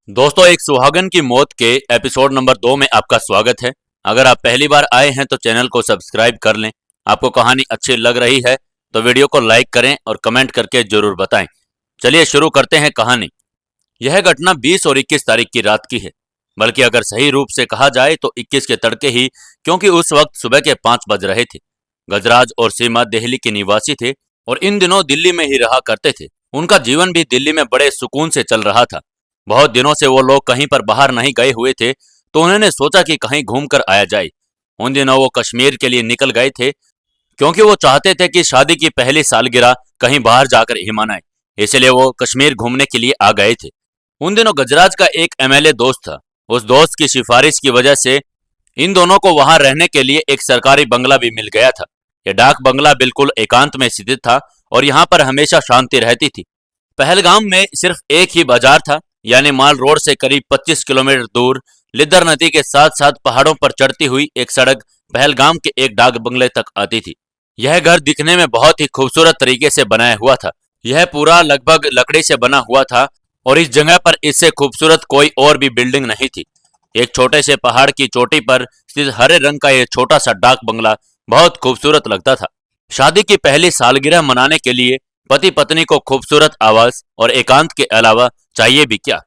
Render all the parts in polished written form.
दोस्तों, एक सुहागन की मौत के एपिसोड नंबर 2 में आपका स्वागत है। अगर आप पहली बार आए हैं तो चैनल को सब्सक्राइब कर लें। आपको कहानी अच्छी लग रही है तो वीडियो को लाइक करें और कमेंट करके जरूर बताएं। चलिए शुरू करते हैं कहानी। यह घटना 20 और 21 तारीख की रात की है, बल्कि अगर सही रूप से कहा जाए तो 21 के तड़के ही, क्योंकि उस वक्त सुबह के 5 बज रहे थे। गजराज और सीमा दिल्ली के निवासी थे और इन दिनों दिल्ली में ही रहा करते थे। उनका जीवन भी दिल्ली में बड़े सुकून से चल रहा था। बहुत दिनों से वो लोग कहीं पर बाहर नहीं गए हुए थे, तो उन्होंने सोचा कि कहीं घूम कर आया जाए। उन दिनों वो कश्मीर के लिए निकल गए थे, क्योंकि वो चाहते थे कि शादी की पहली सालगिरह कहीं बाहर जाकर ही मनाए। इसलिए वो कश्मीर घूमने के लिए आ गए थे। उन दिनों गजराज का एक एमएलए दोस्त था। उस दोस्त की सिफारिश की वजह से इन दोनों को वहां रहने के लिए एक सरकारी बंगला भी मिल गया था। यह डाक बंगला बिल्कुल एकांत में स्थित था और यहाँ पर हमेशा शांति रहती थी। पहलगाम में सिर्फ एक ही बाजार था, यानी माल रोड से करीब 25 किलोमीटर दूर लिद्दर नदी के साथ साथ पहाड़ों पर चढ़ती हुई एक सड़क पहलगाम के एक डाक बंगले तक आती थी। यह घर दिखने में बहुत ही खूबसूरत तरीके से बनाया हुआ था। यह पूरा लगभग लकड़ी से बना हुआ था और इस जगह पर इससे खूबसूरत कोई और भी बिल्डिंग नहीं थी। एक छोटे से पहाड़ की चोटी पर स्थित हरे रंग का यह छोटा सा डाक बंगला बहुत खूबसूरत लगता था। शादी की पहली सालगिरह मनाने के लिए पति पत्नी को खूबसूरत आवास और एकांत के अलावा चाहिए भी क्या।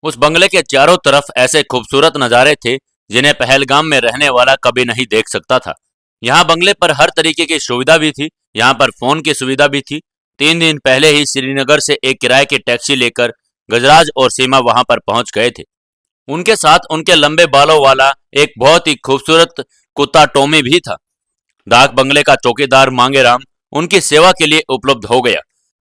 उस बंगले के चारों तरफ ऐसे खूबसूरत नज़ारे थे जिन्हें पहलगाम में रहने वाला कभी नहीं देख सकता था। यहाँ बंगले पर हर तरीके की सुविधा भी थी। यहाँ पर फोन की सुविधा भी थी। 3 दिन पहले ही श्रीनगर से एक किराए की टैक्सी लेकर गजराज और सीमा वहां पर पहुंच गए थे। उनके साथ उनके लंबे बालों वाला एक बहुत ही खूबसूरत कुत्ता टॉमी भी था। डाक बंगले का चौकीदार मांगेराम उनकी सेवा के लिए उपलब्ध हो गया।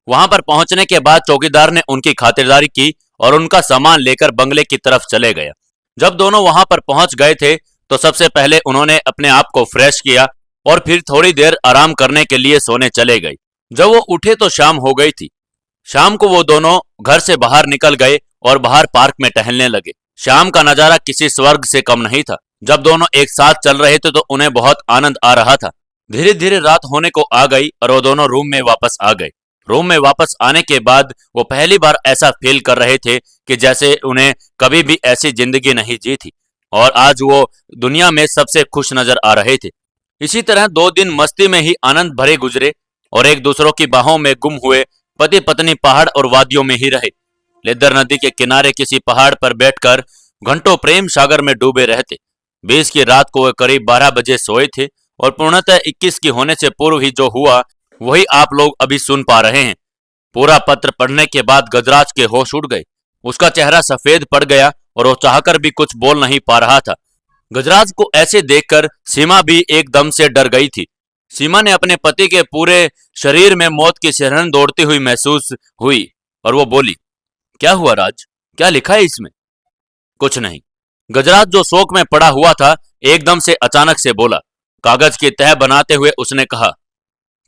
वहां पर पहुंचने के बाद चौकीदार ने उनकी खातिरदारी की और उनका सामान लेकर बंगले की तरफ चले गया। जब दोनों वहां पर पहुंच गए थे तो सबसे पहले उन्होंने अपने आप को फ्रेश किया और फिर थोड़ी देर आराम करने के लिए सोने चले गए। जब वो उठे तो शाम हो गई थी। शाम को वो दोनों घर से बाहर निकल गए और बाहर पार्क में टहलने लगे। शाम का नजारा किसी स्वर्ग से कम नहीं था। जब दोनों एक साथ चल रहे थे तो उन्हें बहुत आनंद आ रहा था। धीरे धीरे रात होने को आ गई और वो दोनों रूम में वापस आ गए। रूम में वापस आने के बाद वो पहली बार ऐसा फील कर रहे थे कि जैसे उन्हें कभी भी ऐसी जिंदगी नहीं जी थी और आज वो दुनिया में सबसे खुश नजर आ रहे थे। इसी तरह 2 दिन मस्ती में ही आनंद भरे गुजरे और एक दूसरों की बाहों में गुम हुए पति पत्नी पहाड़ और वादियों में ही रहे। लिद्दर नदी के किनारे किसी पहाड़ पर बैठकर घंटों प्रेम सागर में डूबे रहते। 20 की रात को वे करीब 12 बजे सोए थे और पूर्णतः 21 की होने से पूर्व ही जो हुआ वही आप लोग अभी सुन पा रहे हैं। पूरा पत्र पढ़ने के बाद गजराज के होश उड़ गए। उसका चेहरा सफेद पड़ गया और वो चाहकर भी कुछ बोल नहीं पा रहा था। गजराज को ऐसे देखकर सीमा भी एकदम से डर गई थी। सीमा ने अपने पति के पूरे शरीर में मौत की सिरहन दौड़ती हुई महसूस हुई और वो बोली, क्या हुआ राज? क्या लिखा है इसमें? कुछ नहीं। गजराज जो शोक में पड़ा हुआ था एकदम से अचानक से बोला। कागज की तह बनाते हुए उसने कहा,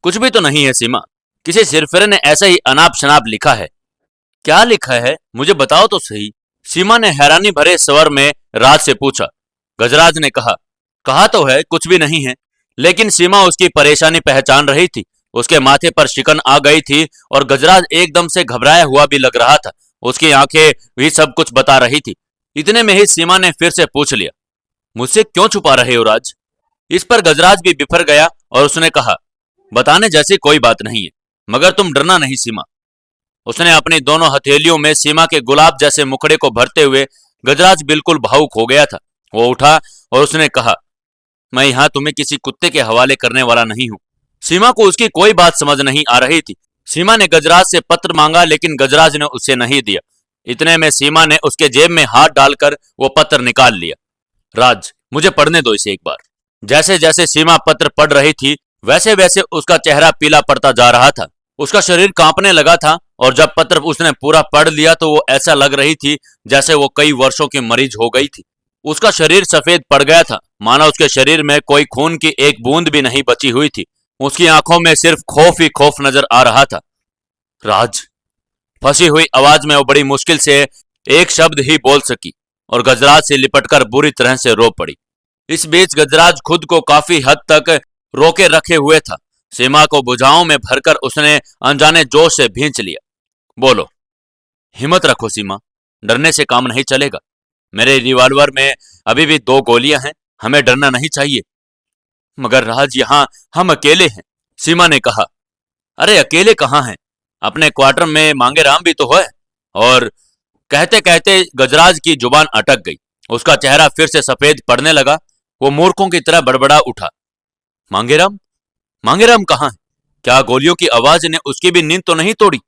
कुछ भी तो नहीं है सीमा। किसी सिरफिरे ने ऐसा ही अनाप शनाप लिखा है। क्या लिखा है? मुझे बताओ तो सही। सीमा ने हैरानी भरे स्वर में राज से पूछा। गजराज ने कहा तो है कुछ भी नहीं है। लेकिन सीमा उसकी परेशानी पहचान रही थी। उसके माथे पर शिकन आ गई थी और गजराज एकदम से घबराया हुआ भी लग रहा था। उसकी आंखें भी सब कुछ बता रही थी। इतने में ही सीमा ने फिर से पूछ लिया, मुझसे क्यों छुपा रहे हो राज? इस पर गजराज भी बिफर गया और उसने कहा, बताने जैसी कोई बात नहीं है, मगर तुम डरना नहीं सीमा। उसने अपनी दोनों हथेलियों में सीमा के गुलाब जैसे मुखड़े को भरते हुए गजराज बिल्कुल भावुक हो गया था। वो उठा और उसने कहा, मैं यहां तुम्हें किसी कुत्ते के हवाले करने वाला नहीं हूं। सीमा को उसकी कोई बात समझ नहीं आ रही थी। सीमा ने गजराज से पत्र मांगा लेकिन गजराज ने उसे नहीं दिया। इतने में सीमा ने उसके जेब में हाथ डालकर वो पत्र निकाल लिया। राज, मुझे पढ़ने दो इसे एक बार। जैसे जैसे सीमा पत्र पढ़ रही थी वैसे वैसे उसका चेहरा पीला पड़ता जा रहा था। उसका शरीर कांपने लगा था और जब पत्र उसने पूरा पढ़ लिया तो वो ऐसा लग रही थी जैसे वो कई वर्षों की मरीज हो गई थी। उसका शरीर सफेद पड़ गया था, मानो उसके शरीर में कोई खून की एक बूंद भी नहीं बची हुई थी। उसकी आंखों में सिर्फ खौफ ही खौफ नजर आ रहा था। राज, फंसी हुई आवाज में वो बड़ी मुश्किल से एक शब्द ही बोल सकी और गजराज से लिपटकर बुरी तरह से रो पड़ी। इस बीच गजराज खुद को काफी हद तक रोके रखे हुए था। सीमा को भुजाओं में भरकर उसने अनजाने जोश से भींच लिया। बोलो। हिम्मत रखो सीमा, डरने से काम नहीं चलेगा। मेरे रिवॉल्वर में अभी भी 2 गोलियां हैं, हमें डरना नहीं चाहिए। मगर राज, यहाँ हम अकेले हैं, सीमा ने कहा। अरे अकेले कहाँ हैं, अपने क्वार्टर में मांगेराम भी तो है। और कहते कहते गजराज की जुबान अटक गई। उसका चेहरा फिर से सफेद पड़ने लगा। वो मूर्खों की तरह बड़बड़ा उठा। मांगेराम? मांगेराम कहाँ है? क्या गोलियों की आवाज ने उसकी भी नींद तो नहीं तोड़ी?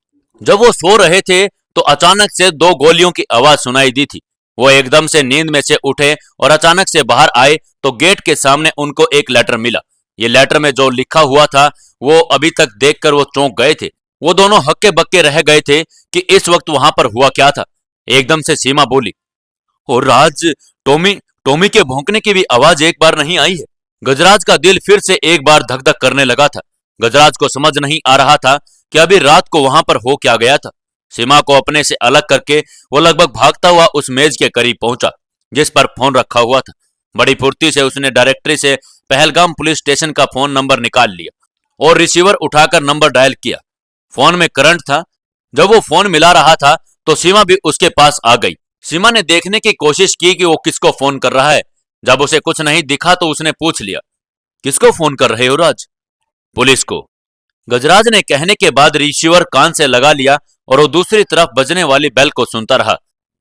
जब वो सो रहे थे तो अचानक से 2 गोलियों की आवाज सुनाई दी थी। वो एकदम से नींद में से उठे और अचानक से बाहर आए तो गेट के सामने उनको एक लेटर मिला। ये लेटर में जो लिखा हुआ था वो अभी तक देखकर वो चौंक गए थे। वो दोनों हक्के बक्के रह गए थे कि इस वक्त वहां पर हुआ क्या था। एकदम से सीमा बोली, और राज, टॉमी टॉमी के भौंकने की भी आवाज एक बार नहीं आई है। गजराज का दिल फिर से एक बार धक धक करने लगा था। गजराज को समझ नहीं आ रहा था कि अभी रात को वहां पर हो क्या गया था। सीमा को अपने से अलग करके वो लगभग भागता हुआ उस मेज के करीब पहुंचा जिस पर फोन रखा हुआ था। बड़ी फुर्ती से उसने डायरेक्टरी से पहलगाम पुलिस स्टेशन का फोन नंबर निकाल लिया और रिसीवर उठाकर नंबर डायल किया। फोन में करंट था। जब वो फोन मिला रहा था तो सीमा भी उसके पास आ गई। सीमा ने देखने की कोशिश की कि वो किसको फोन कर रहा है। जब उसे कुछ नहीं दिखा तो उसने पूछ लिया, किसको फोन कर रहे हो राज? पुलिस को, गजराज ने कहने के बाद रिसीवर कान से लगा लिया और वो दूसरी तरफ बजने वाली बेल को सुनता रहा।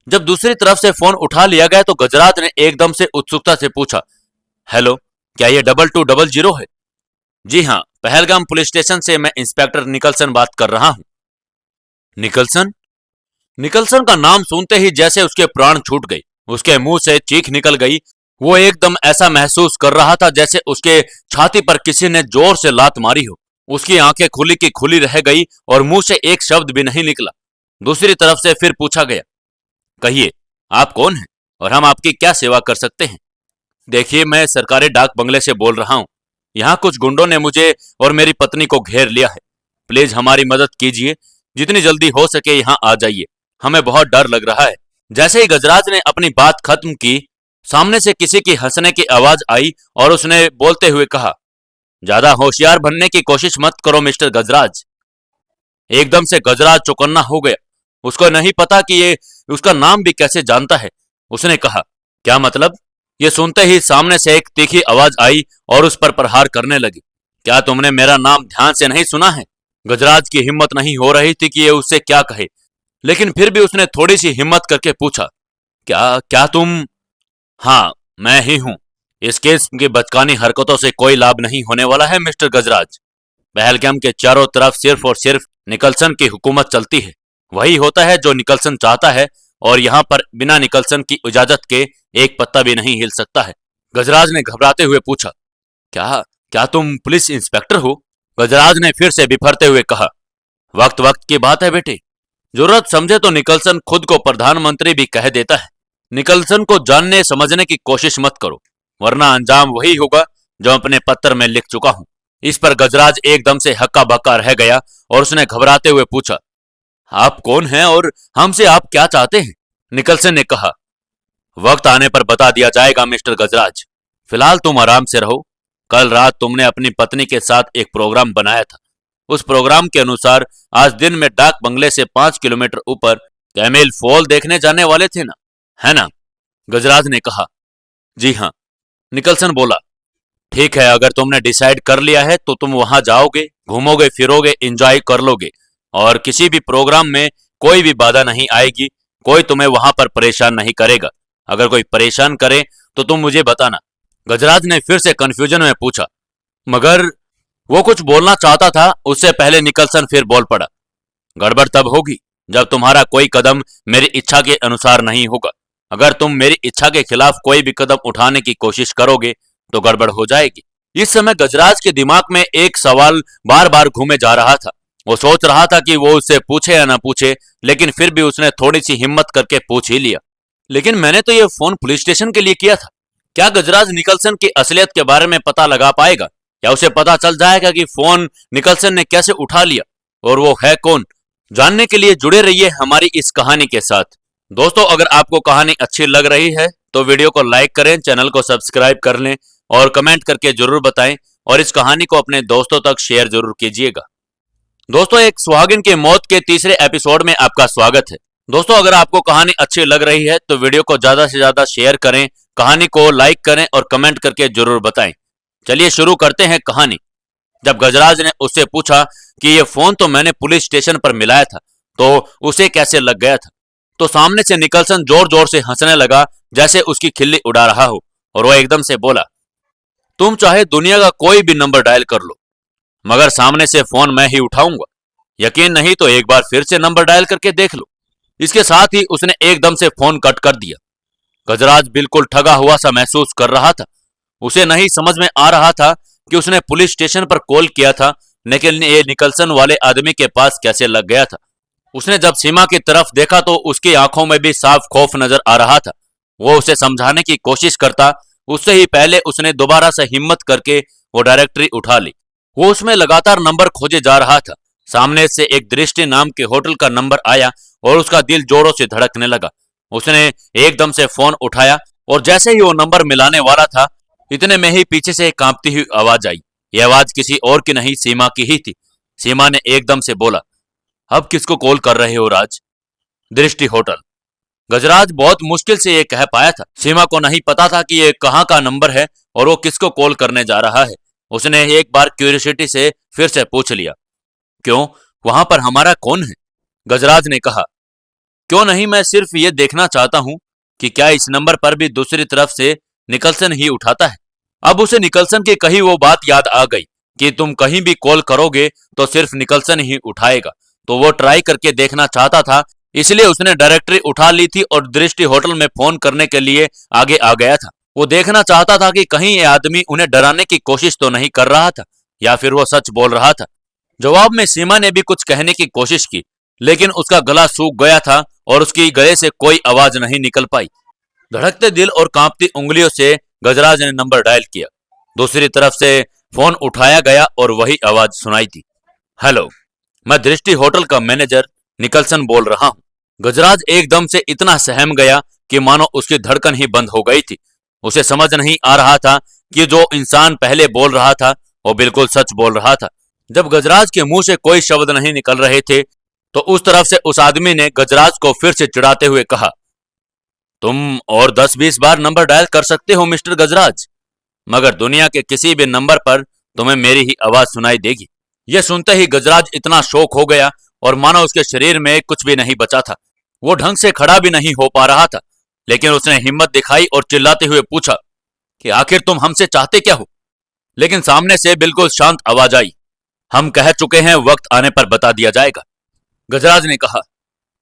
जब दूसरी तरफ से फोन उठा लिया गया तो गजराज ने एकदम से उत्सुकता से पूछा, हेलो, क्या ये 2200 है? जी हाँ, पहलगाम पुलिस स्टेशन से मैं इंस्पेक्टर निकलसन बात कर रहा हूं। निकलसन? निकलसन का नाम सुनते ही जैसे उसके प्राण छूट गए। उसके मुंह से चीख निकल गई। वो एकदम ऐसा महसूस कर रहा था जैसे उसके छाती पर किसी ने जोर से लात मारी हो। उसकी आंखें खुली की खुली रह गई और मुंह से एक शब्द भी नहीं निकला। दूसरी तरफ से फिर पूछा गया, कहिए, आप कौन हैं और हम आपकी क्या सेवा कर सकते हैं? देखिए, मैं सरकारी डाक बंगले से बोल रहा हूं। यहाँ कुछ गुंडों ने मुझे और मेरी पत्नी को घेर लिया है। प्लीज हमारी मदद कीजिए। जितनी जल्दी हो सके यहाँ आ जाइए। हमें बहुत डर लग रहा है। जैसे ही गजराज ने अपनी बात खत्म की, सामने से किसी की हंसने की आवाज आई और उसने बोलते हुए कहा, ज्यादा होशियार बनने की कोशिश मत करो मिस्टर गजराज। एकदम से गजराज चौकन्ना हो गया। उसको नहीं पता कि ये उसका नाम भी कैसे जानता है। उसने कहा, क्या मतलब? ये सुनते ही सामने से एक तीखी आवाज आई और उस पर प्रहार करने लगी। क्या तुमने मेरा नाम ध्यान से नहीं सुना है? गजराज की हिम्मत नहीं हो रही थी कि ये उससे क्या कहे, लेकिन फिर भी उसने थोड़ी सी हिम्मत करके पूछा, क्या क्या तुम? हाँ, मैं ही हूं। इस केस की बचकानी हरकतों से कोई लाभ नहीं होने वाला है मिस्टर गजराज। पहलगाम के चारों तरफ सिर्फ और सिर्फ निकलसन की हुकूमत चलती है। वही होता है जो निकलसन चाहता है और यहाँ पर बिना निकलसन की इजाजत के एक पत्ता भी नहीं हिल सकता है। गजराज ने घबराते हुए पूछा, क्या क्या तुम पुलिस इंस्पेक्टर हो? गजराज ने फिर से बिफरते हुए कहा, वक्त वक्त की बात है बेटे। जरूरत समझे तो निकलसन खुद को प्रधानमंत्री भी कह देता है। निकलसन को जानने समझने की कोशिश मत करो, वरना अंजाम वही होगा जो अपने पत्र में लिख चुका हूं। इस पर गजराज एकदम से हक्का बक्का रह गया और उसने घबराते हुए पूछा, आप कौन हैं और हमसे आप क्या चाहते हैं? निकलसन ने कहा, वक्त आने पर बता दिया जाएगा मिस्टर गजराज। फिलहाल तुम आराम से रहो। कल रात तुमने अपनी पत्नी के साथ एक प्रोग्राम बनाया था। उस प्रोग्राम के अनुसार आज दिन में डाक बंगले से 5 किलोमीटर ऊपर कैमेल फॉल देखने जाने वाले थे ना, है ना? गजराज ने कहा, जी हाँ। निकलसन बोला, ठीक है, अगर तुमने डिसाइड कर लिया है तो तुम वहां जाओगे, घूमोगे फिरोगे, एंजॉय कर लोगे और किसी भी प्रोग्राम में कोई भी बाधा नहीं आएगी। कोई तुम्हें वहां पर परेशान नहीं करेगा। अगर कोई परेशान करे तो तुम मुझे बताना। गजराज ने फिर से कंफ्यूजन में पूछा, मगर वो कुछ बोलना चाहता था, उससे पहले निकलसन फिर बोल पड़ा, गड़बड़ तब होगी जब तुम्हारा कोई कदम मेरी इच्छा के अनुसार नहीं होगा। अगर तुम मेरी इच्छा के खिलाफ कोई भी कदम उठाने की कोशिश करोगे तो गड़बड़ हो जाएगी। इस समय गजराज के दिमाग में एक सवाल बार बार घूमे जा रहा था। वो सोच रहा था कि वो उससे पूछे या ना पूछे, लेकिन फिर भी उसने थोड़ी सी हिम्मत करके पूछ ही लिया, लेकिन मैंने तो ये फोन पुलिस स्टेशन के लिए किया था। क्या गजराज निकलसन की असलियत के बारे में पता लगा पाएगा? या उसे पता चल जाएगा कि फोन निकलसन ने कैसे उठा लिया और वो है कौन? जानने के लिए जुड़े रहिए हमारी इस कहानी के साथ। दोस्तों, अगर आपको कहानी अच्छी लग रही है तो वीडियो को लाइक करें, चैनल को सब्सक्राइब कर लें और कमेंट करके जरूर बताएं और इस कहानी को अपने दोस्तों तक शेयर जरूर कीजिएगा। दोस्तों, एक सुहागिन की मौत के तीसरे एपिसोड में आपका स्वागत है। दोस्तों, अगर आपको कहानी अच्छी लग रही है तो वीडियो को ज्यादा से ज्यादा शेयर करें, कहानी को लाइक करें और कमेंट करके जरूर बताएं। चलिए शुरू करते हैं कहानी। जब गजराज ने उससे पूछा कि ये फोन तो मैंने पुलिस स्टेशन पर मिलाया था, तो उसे कैसे लग गया था, तो सामने से निकलसन जोर जोर से हंसने लगा जैसे उसकी खिल्ली उड़ा रहा हो, और वह एकदम से बोला, तुम चाहे दुनिया का कोई भी नंबर डायल कर लो, मगर सामने से फोन मैं ही उठाऊंगा। यकीन नहीं तो एक बार फिर से नंबर डायल करके देख लो। इसके साथ ही उसने एकदम से फोन कट कर दिया। गजराज बिल्कुल ठगा हुआ सा महसूस कर रहा था। उसे नहीं समझ में आ रहा था कि उसने पुलिस स्टेशन पर कॉल किया था, लेकिन ये निकलसन वाले आदमी के पास कैसे लग गया था। उसने जब सीमा की तरफ देखा तो उसकी आंखों में भी साफ खौफ नजर आ रहा था। वो उसे समझाने की कोशिश करता, उससे ही पहले उसने दोबारा से हिम्मत करके वो डायरेक्टरी उठा ली। वो उसमें लगातार नंबर खोजे जा रहा था। सामने से एक दृष्टि नाम के होटल का नंबर आया और उसका दिल जोरों से धड़कने लगा। उसने एकदम से फोन उठाया और जैसे ही वो नंबर मिलाने वाला था, इतने में ही पीछे से एक कांपती हुई आवाज आई। यह आवाज किसी और की नहीं, सीमा की ही थी। सीमा ने एकदम से बोला, अब किसको कॉल कर रहे हो राज? दृष्टि होटल। गजराज बहुत मुश्किल से ये कह पाया था। सीमा को नहीं पता था कि ये कहाँ का नंबर है और वो किसको कॉल करने जा रहा है। उसने एक बार क्यूरियोसिटी से फिर से पूछ लिया, क्यों, वहां पर हमारा कौन है? गजराज ने कहा, क्यों नहीं, मैं सिर्फ ये देखना चाहता हूं कि क्या इस नंबर पर भी दूसरी तरफ से निकलसन ही उठाता है। अब उसे निकलसन की कही वो बात याद आ गई कि तुम कहीं भी कॉल करोगे तो सिर्फ निकलसन ही उठाएगा। तो वो ट्राई करके देखना चाहता था, इसलिए उसने डायरेक्टरी उठा ली थी और दृष्टि होटल में फोन करने के लिए आगे आ गया था। वो देखना चाहता था कि कहीं ये आदमी उन्हें डराने की कोशिश तो नहीं कर रहा था या फिर वो सच बोल रहा था। जवाब में सीमा ने भी कुछ कहने की कोशिश की, लेकिन उसका गला सूख गया था और उसकी गले से कोई आवाज नहीं निकल पाई। धड़कते दिल और कांपती उंगलियों से गजराज ने नंबर डायल किया। दूसरी तरफ से फोन उठाया गया और वही आवाज सुनाई दी, हेलो, मैं दृष्टि होटल का मैनेजर निकलसन बोल रहा हूं। गजराज एकदम से इतना सहम गया कि मानो उसकी धड़कन ही बंद हो गई थी। उसे समझ नहीं आ रहा था कि जो इंसान पहले बोल रहा था वो बिल्कुल सच बोल रहा था। जब गजराज के मुंह से कोई शब्द नहीं निकल रहे थे तो उस तरफ से उस आदमी ने गजराज को फिर से चिढ़ाते हुए कहा, तुम और 10-20 बार नंबर डायल कर सकते हो मिस्टर गजराज, मगर दुनिया के किसी भी नंबर पर तुम्हें मेरी ही आवाज सुनाई देगी। यह सुनते ही गजराज इतना शौक हो गया और मानो उसके शरीर में कुछ भी नहीं बचा था। वो ढंग से खड़ा भी नहीं हो पा रहा था, लेकिन उसने हिम्मत दिखाई और चिल्लाते हुए पूछा कि आखिर तुम हमसे चाहते क्या हो? लेकिन सामने से बिल्कुल शांत आवाज आई, हम कह चुके हैं, वक्त आने पर बता दिया जाएगा। गजराज ने कहा,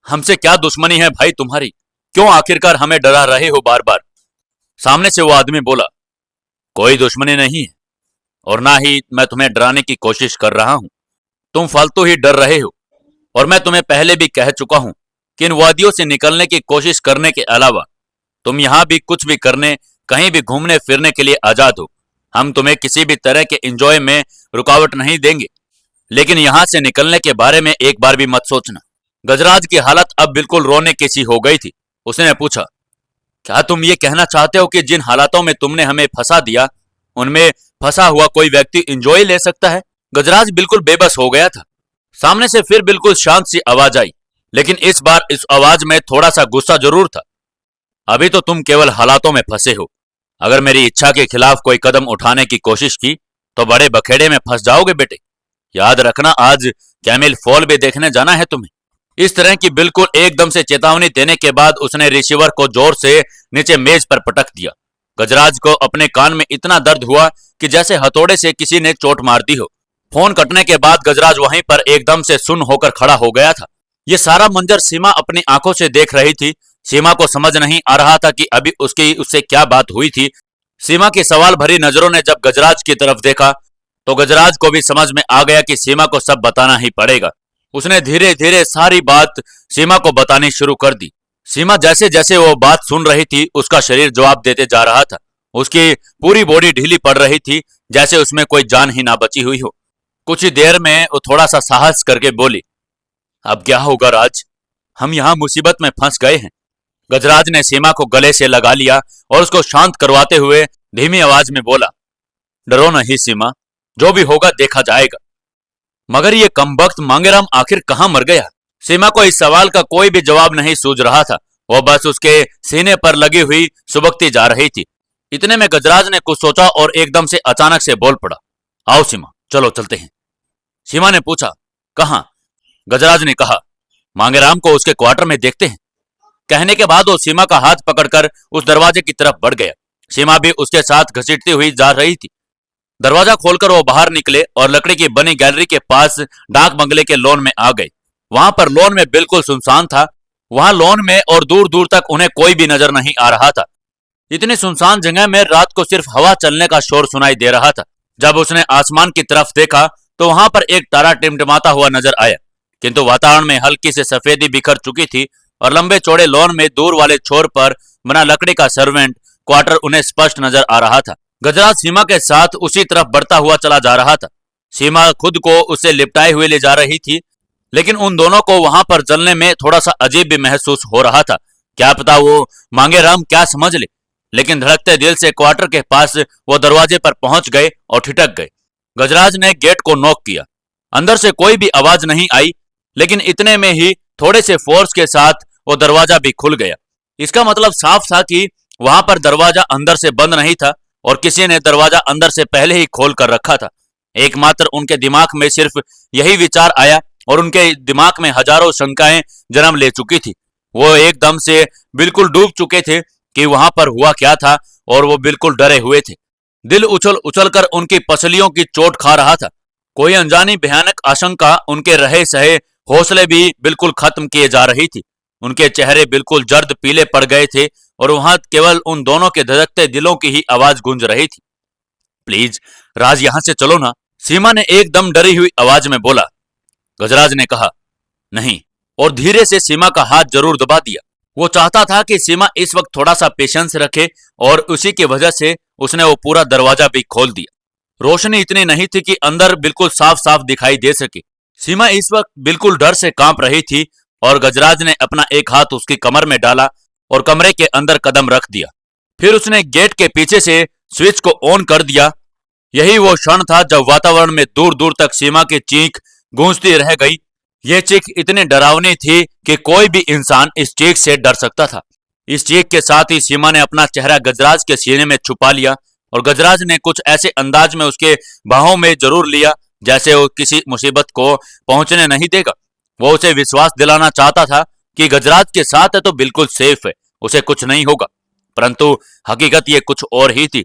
हमसे क्या दुश्मनी है भाई तुम्हारी? क्यों आखिरकार हमें डरा रहे हो बार बार? सामने से वो आदमी बोला, कोई दुश्मनी नहीं है और ना ही मैं तुम्हें डराने की कोशिश कर रहा हूं। तुम फालतू ही डर रहे हो और मैं तुम्हें पहले भी कह चुका हूं कि इन वादियों से निकलने की कोशिश करने के अलावा तुम यहां भी कुछ भी करने, कहीं भी घूमने फिरने के लिए आजाद हो। हम तुम्हें किसी भी तरह के एंजॉय में रुकावट नहीं देंगे, लेकिन यहां से निकलने के बारे में एक बार भी मत सोचना। गजराज की हालत अब बिल्कुल रोने की सी हो गई थी। उसने पूछा, क्या तुम ये कहना चाहते हो कि जिन हालातों में तुमने हमें फंसा दिया, उनमें फंसा हुआ कोई व्यक्ति एंजॉय ले सकता है? गजराज बिल्कुल बेबस हो गया था। सामने से फिर बिल्कुल शांत सी आवाज आई, लेकिन इस बार इस आवाज में थोड़ा सा गुस्सा जरूर था। अभी तो तुम केवल हालातों में फंसे हो। अगर मेरी इच्छा के खिलाफ कोई कदम उठाने की कोशिश की तो बड़े बखेड़े में फंस जाओगे बेटे। याद रखना, आज कैमिल फॉल भी देखने जाना है तुम्हें। इस तरह की बिल्कुल एकदम से चेतावनी देने के बाद उसने रिसीवर को जोर से नीचे मेज पर पटक दिया। गजराज को अपने कान में इतना दर्द हुआ कि जैसे हथौड़े से किसी ने चोट मार दी हो। फोन कटने के बाद गजराज वहीं पर एकदम से सुन्न होकर खड़ा हो गया था। यह सारा मंजर सीमा अपनी आंखों से देख रही थी। सीमा को समझ नहीं आ रहा था कि अभी उससे क्या बात हुई थी। सीमा की सवाल भरी नजरों ने जब गजराज की तरफ देखा तो गजराज को भी समझ में आ गया कि सीमा को सब बताना ही पड़ेगा। उसने धीरे धीरे सारी बात सीमा को बतानी शुरू कर दी। सीमा जैसे जैसे वो बात सुन रही थी उसका शरीर जवाब देते जा रहा था। उसकी पूरी बॉडी ढीली पड़ रही थी, जैसे उसमें कोई जान ही ना बची हुई हो। कुछ ही देर में वो थोड़ा सा साहस करके बोली, अब क्या होगा राज, हम यहाँ मुसीबत में फंस गए हैं। गजराज ने सीमा को गले से लगा लिया और उसको शांत करवाते हुए धीमी आवाज में बोला, डरो नहीं सीमा, जो भी होगा देखा जाएगा। मगर ये कमबख्त मांगेराम आखिर कहां मर गया? सीमा को इस सवाल का कोई भी जवाब नहीं सूझ रहा था। वह बस उसके सीने पर लगी हुई सुबकती जा रही थी। इतने में गजराज ने कुछ सोचा और एकदम से अचानक से बोल पड़ा, आओ सीमा, चलो चलते हैं। सीमा ने पूछा, कहां? गजराज ने कहा, मांगेराम को उसके क्वार्टर में देखते हैं। कहने के बाद वो सीमा का हाथ पकड़कर उस दरवाजे की तरफ बढ़ गया। सीमा भी उसके साथ घसीटती हुई जा रही थी। दरवाजा खोलकर वो बाहर निकले और लकड़ी की बनी गैलरी के पास डाक बंगले के लॉन में आ गए। वहां पर लॉन में बिल्कुल सुनसान था। वहां लॉन में और दूर दूर तक उन्हें कोई भी नजर नहीं आ रहा था। इतनी सुनसान जगह में रात को सिर्फ हवा चलने का शोर सुनाई दे रहा था। जब उसने आसमान की तरफ देखा तो वहां पर एक तारा टिमटिमाता हुआ नजर आया, किंतु वातावरण में हल्की से सफेदी बिखर चुकी थी और लंबे चौड़े लॉन में दूर वाले छोर पर बना लकड़ी का सर्वेंट क्वार्टर उन्हें स्पष्ट नजर आ रहा था। गजराज सीमा के साथ उसी तरफ बढ़ता हुआ चला जा रहा था। सीमा खुद को उससे लिपटाए हुए ले जा रही थी, लेकिन उन दोनों को वहां पर चलने में थोड़ा सा अजीब भी महसूस हो रहा था। क्या पता वो मांगेराम क्या समझ ले। लेकिन धड़कते दिल से क्वार्टर के पास वो दरवाजे पर पहुंच गए और ठिठक गए। गजराज ने गेट को नॉक किया। अंदर से कोई भी आवाज नहीं आई, लेकिन इतने में ही थोड़े से फोर्स के साथ वो दरवाजा भी खुल गया। इसका मतलब साफ था कि वहां पर दरवाजा अंदर से बंद नहीं था और किसी ने दरवाजा अंदर से पहले ही खोल कर रखा था। एकमात्र उनके दिमाग में सिर्फ यही विचार आया और उनके दिमाग में हजारों शंकाएं जन्म ले चुकी थी। वो एकदम से बिल्कुल डूब चुके थे कि वहां पर हुआ क्या था और वो बिल्कुल डरे हुए थे। दिल उछल उछल कर उनकी पसलियों की चोट खा रहा था। कोई अनजानी भयानक आशंका उनके रहे सहे हौसले भी बिल्कुल खत्म किए जा रही थी। उनके चेहरे बिल्कुल जर्द पीले पड़ गए थे और वहां केवल उन दोनों के धड़कते दिलों की ही आवाज गूंज रही थी। प्लीज राज, यहां से चलो ना, सीमा ने एकदम डरी हुई आवाज में बोला। गजराज ने कहा, नहीं, और धीरे से सीमा का हाथ जरूर दबा दिया। वो चाहता था कि सीमा इस वक्त थोड़ा सा पेशेंस रखे और उसी की वजह से उसने वो पूरा दरवाजा भी खोल दिया। रोशनी इतनी नहीं थी कि अंदर बिल्कुल साफ साफ दिखाई दे सके। सीमा इस वक्त बिल्कुल डर से कांप रही थी और गजराज ने अपना एक हाथ उसकी कमर में डाला और कमरे के अंदर कदम रख दिया। फिर उसने गेट के पीछे से स्विच को ऑन कर दिया। यही वो क्षण था जब वातावरण में दूर दूर तक सीमा की चीख गूंजती रह गई। यह चीख इतनी डरावनी थी कि कोई भी इंसान इस चीख से डर सकता था। इस चीख के साथ ही सीमा ने अपना चेहरा गजराज के सीने में छुपा लिया और गजराज ने कुछ ऐसे अंदाज में उसके बाहों में जरूर लिया जैसे वो किसी मुसीबत को पहुंचने नहीं देगा। वो उसे विश्वास दिलाना चाहता था कि गजराज के साथ है तो बिल्कुल सेफ है, उसे कुछ नहीं होगा। परंतु हकीकत ये कुछ और ही थी।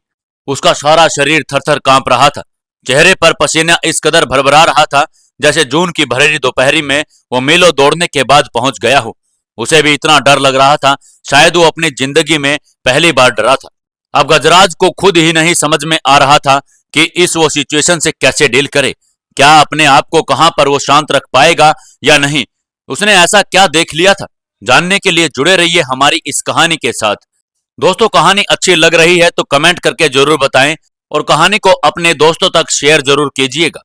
उसका सारा शरीर थरथर कांप रहा था। चेहरे पर पसीना इस कदर भरभरा रहा था जैसे जून की भरेरी दोपहरी में वो मीलों दौड़ने के बाद पहुंच गया हो। उसे भी इतना डर लग रहा था, शायद वो अपनी जिंदगी में पहली बार डरा था। अब गजराज को खुद ही नहीं समझ में आ रहा था कि इस वो सिचुएशन से कैसे डील करे। क्या अपने आप को कहां पर वो शांत रख पाएगा या नहीं? उसने ऐसा क्या देख लिया था? जानने के लिए जुड़े रहिए हमारी इस कहानी के साथ। दोस्तों, कहानी अच्छी लग रही है तो कमेंट करके जरूर बताएं और कहानी को अपने दोस्तों तक शेयर जरूर कीजिएगा।